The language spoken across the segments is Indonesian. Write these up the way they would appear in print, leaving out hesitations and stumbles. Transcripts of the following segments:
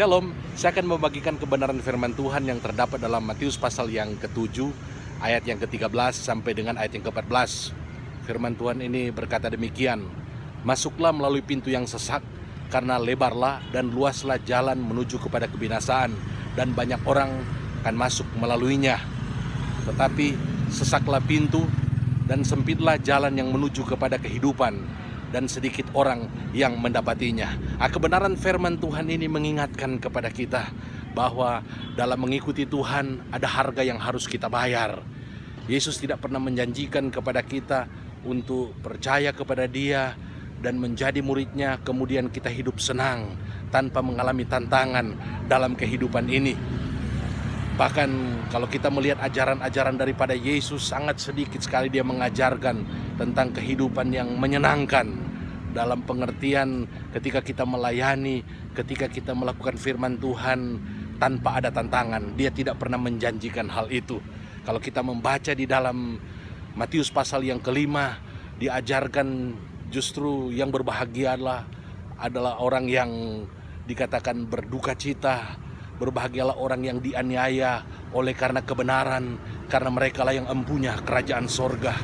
Shalom, saya akan membagikan kebenaran firman Tuhan yang terdapat dalam Matius pasal yang ke-7 ayat yang ke-13 sampai dengan ayat yang ke-14. Firman Tuhan ini berkata demikian, "Masuklah melalui pintu yang sesak, karena lebarlah dan luaslah jalan menuju kepada kebinasaan, dan banyak orang akan masuk melaluinya. Tetapi sesaklah pintu dan sempitlah jalan yang menuju kepada kehidupan, dan sedikit orang yang mendapatinya." Kebenaran firman Tuhan ini mengingatkan kepada kita bahwa dalam mengikuti Tuhan ada harga yang harus kita bayar. Yesus tidak pernah menjanjikan kepada kita untuk percaya kepada Dia dan menjadi muridnya, kemudian kita hidup senang tanpa mengalami tantangan dalam kehidupan ini. Bahkan kalau kita melihat ajaran-ajaran daripada Yesus, sangat sedikit sekali Dia mengajarkan tentang kehidupan yang menyenangkan. Dalam pengertian ketika kita melayani, ketika kita melakukan firman Tuhan tanpa ada tantangan, Dia tidak pernah menjanjikan hal itu. Kalau kita membaca di dalam Matius pasal yang kelima, diajarkan justru yang berbahagia adalah orang yang dikatakan berduka cita. Berbahagialah orang yang dianiaya oleh karena kebenaran, karena mereka lah yang empunya kerajaan sorga.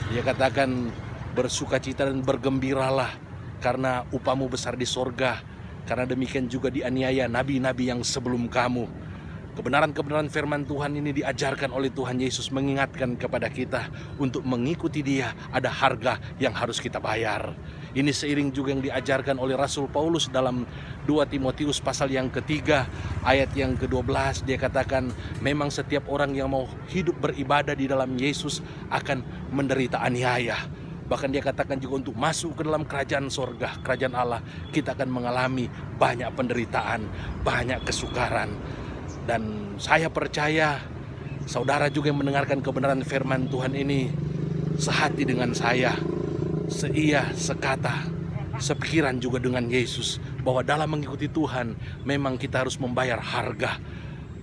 Dia katakan, bersukacita dan bergembiralah karena upamu besar di sorga, karena demikian juga dianiaya nabi-nabi yang sebelum kamu. Kebenaran-kebenaran firman Tuhan ini diajarkan oleh Tuhan Yesus, mengingatkan kepada kita untuk mengikuti Dia ada harga yang harus kita bayar. Ini seiring juga yang diajarkan oleh Rasul Paulus dalam 2 Timotius pasal yang ketiga ayat yang ke-12. Dia katakan, memang setiap orang yang mau hidup beribadah di dalam Yesus akan menderita aniaya. Bahkan dia katakan juga untuk masuk ke dalam kerajaan sorga, kerajaan Allah, kita akan mengalami banyak penderitaan, banyak kesukaran. Dan saya percaya saudara juga yang mendengarkan kebenaran firman Tuhan ini sehati dengan saya, seia, sekata, sepikiran juga dengan Yesus, bahwa dalam mengikuti Tuhan memang kita harus membayar harga.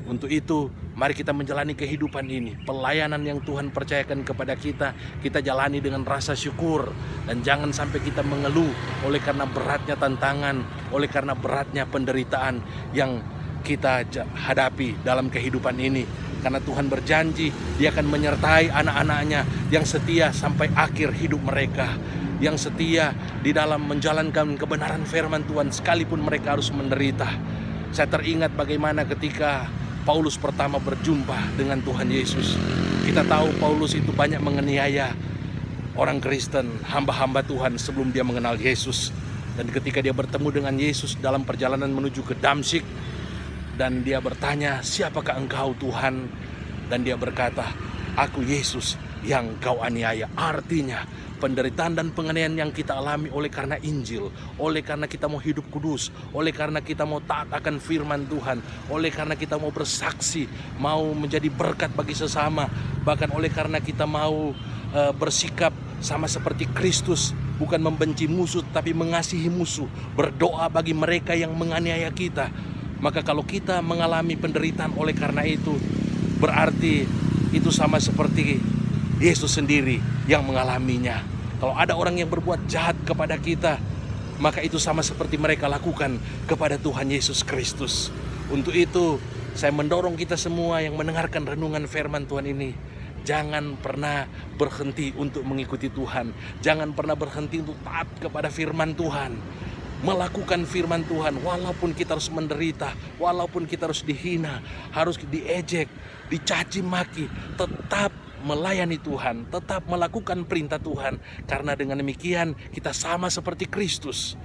Untuk itu, mari kita menjalani kehidupan ini, pelayanan yang Tuhan percayakan kepada kita, kita jalani dengan rasa syukur. Dan jangan sampai kita mengeluh oleh karena beratnya tantangan, oleh karena beratnya penderitaan yang kita hadapi dalam kehidupan ini. Karena Tuhan berjanji, Dia akan menyertai anak-anaknya yang setia sampai akhir hidup mereka, yang setia di dalam menjalankan kebenaran firman Tuhan sekalipun mereka harus menderita. Saya teringat bagaimana ketika Paulus pertama berjumpa dengan Tuhan Yesus. Kita tahu Paulus itu banyak menganiaya orang Kristen, hamba-hamba Tuhan sebelum dia mengenal Yesus. Dan ketika dia bertemu dengan Yesus dalam perjalanan menuju ke Damsyik, dan dia bertanya, siapakah engkau Tuhan? Dan dia berkata, aku Yesus yang kau aniaya. Artinya penderitaan dan penganiayaan yang kita alami oleh karena Injil, oleh karena kita mau hidup kudus, oleh karena kita mau taat akan firman Tuhan, oleh karena kita mau bersaksi, mau menjadi berkat bagi sesama, bahkan oleh karena kita mau bersikap sama seperti Kristus, bukan membenci musuh tapi mengasihi musuh, berdoa bagi mereka yang menganiaya kita. Maka kalau kita mengalami penderitaan oleh karena itu, berarti itu sama seperti Yesus sendiri yang mengalaminya. Kalau ada orang yang berbuat jahat kepada kita, maka itu sama seperti mereka lakukan kepada Tuhan Yesus Kristus. Untuk itu, saya mendorong kita semua yang mendengarkan renungan firman Tuhan ini, jangan pernah berhenti untuk mengikuti Tuhan. Jangan pernah berhenti untuk taat kepada firman Tuhan, melakukan firman Tuhan, walaupun kita harus menderita, walaupun kita harus dihina, harus diejek, dicaci maki, tetap melayani Tuhan, tetap melakukan perintah Tuhan. Karena dengan demikian kita sama seperti Kristus.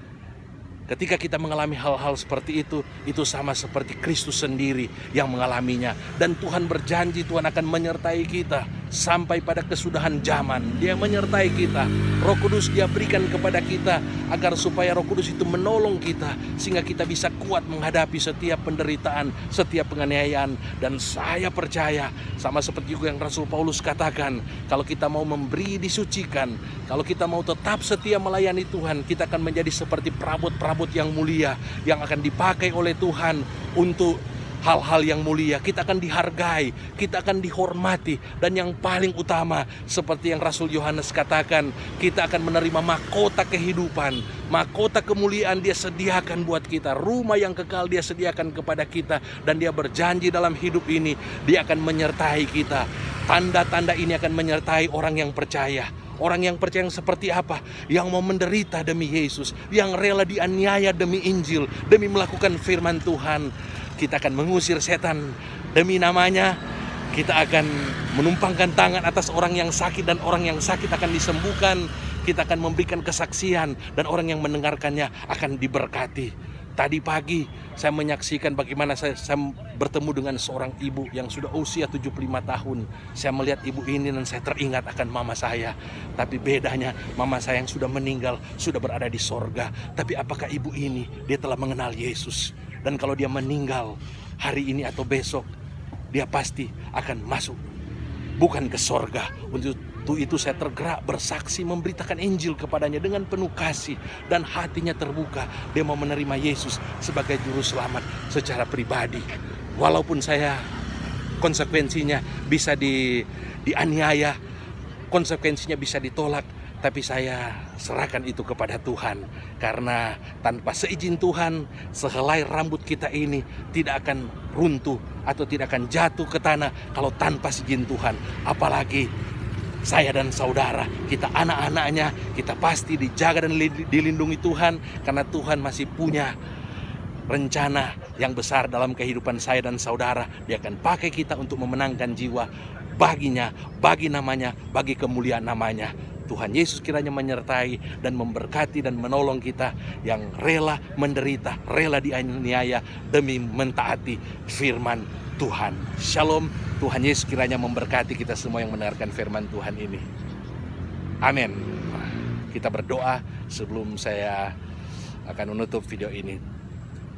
Ketika kita mengalami hal-hal seperti itu sama seperti Kristus sendiri yang mengalaminya. Dan Tuhan berjanji Tuhan akan menyertai kita sampai pada kesudahan zaman. Dia menyertai kita, Roh Kudus Dia berikan kepada kita, agar supaya Roh Kudus itu menolong kita, sehingga kita bisa kuat menghadapi setiap penderitaan, setiap penganiayaan. Dan saya percaya, sama seperti juga yang Rasul Paulus katakan, kalau kita mau memberi disucikan, kalau kita mau tetap setia melayani Tuhan, kita akan menjadi seperti perabot-perabot yang mulia, yang akan dipakai oleh Tuhan untuk hal-hal yang mulia, kita akan dihargai, kita akan dihormati, dan yang paling utama seperti yang Rasul Yohanes katakan, kita akan menerima mahkota kehidupan, mahkota kemuliaan Dia sediakan buat kita, rumah yang kekal Dia sediakan kepada kita, dan Dia berjanji dalam hidup ini Dia akan menyertai kita. Tanda-tanda ini akan menyertai orang yang percaya. Orang yang percaya yang seperti apa? Yang mau menderita demi Yesus, yang rela dianiaya demi Injil, demi melakukan firman Tuhan. Kita akan mengusir setan demi namanya. Kita akan menumpangkan tangan atas orang yang sakit, dan orang yang sakit akan disembuhkan. Kita akan memberikan kesaksian, dan orang yang mendengarkannya akan diberkati. Tadi pagi saya menyaksikan bagaimana saya bertemu dengan seorang ibu yang sudah usia 75 tahun. Saya melihat ibu ini dan saya teringat akan mama saya. Tapi bedanya mama saya yang sudah meninggal sudah berada di sorga. Tapi apakah ibu ini dia telah mengenal Yesus? Dan kalau dia meninggal hari ini atau besok, dia pasti akan masuk bukan ke sorga. Untuk itu saya tergerak bersaksi memberitakan Injil kepadanya dengan penuh kasih, dan hatinya terbuka. Dia mau menerima Yesus sebagai juru selamat secara pribadi. Walaupun saya konsekuensinya bisa dianiaya, konsekuensinya bisa ditolak, tapi saya serahkan itu kepada Tuhan. Karena tanpa seizin Tuhan, sehelai rambut kita ini tidak akan runtuh atau tidak akan jatuh ke tanah kalau tanpa seizin Tuhan. Apalagi saya dan saudara, kita anak-anaknya, kita pasti dijaga dan dilindungi Tuhan. Karena Tuhan masih punya rencana yang besar dalam kehidupan saya dan saudara. Dia akan pakai kita untuk memenangkan jiwa baginya, bagi namanya, bagi kemuliaan namanya. Tuhan Yesus kiranya menyertai dan memberkati dan menolong kita yang rela menderita, rela dianiaya demi mentaati firman Tuhan. Shalom. Tuhan Yesus kiranya memberkati kita semua yang mendengarkan firman Tuhan ini. Amin. Kita berdoa sebelum saya akan menutup video ini.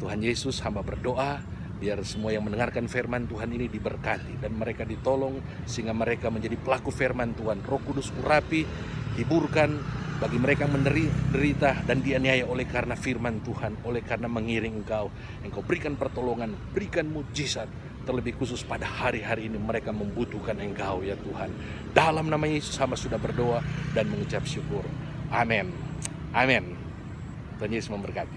Tuhan Yesus, hamba berdoa biar semua yang mendengarkan firman Tuhan ini diberkati dan mereka ditolong sehingga mereka menjadi pelaku firman Tuhan. Roh Kudus urapi, hiburkan bagi mereka yang menderita dan dianiaya oleh karena firman Tuhan, oleh karena mengiring Engkau. Engkau berikan pertolongan, berikan mujizat. Terlebih khusus pada hari-hari ini mereka membutuhkan Engkau ya Tuhan. Dalam nama Yesus hamba sudah berdoa dan mengucap syukur. Amin. Amin. Tuhan Yesus memberkati.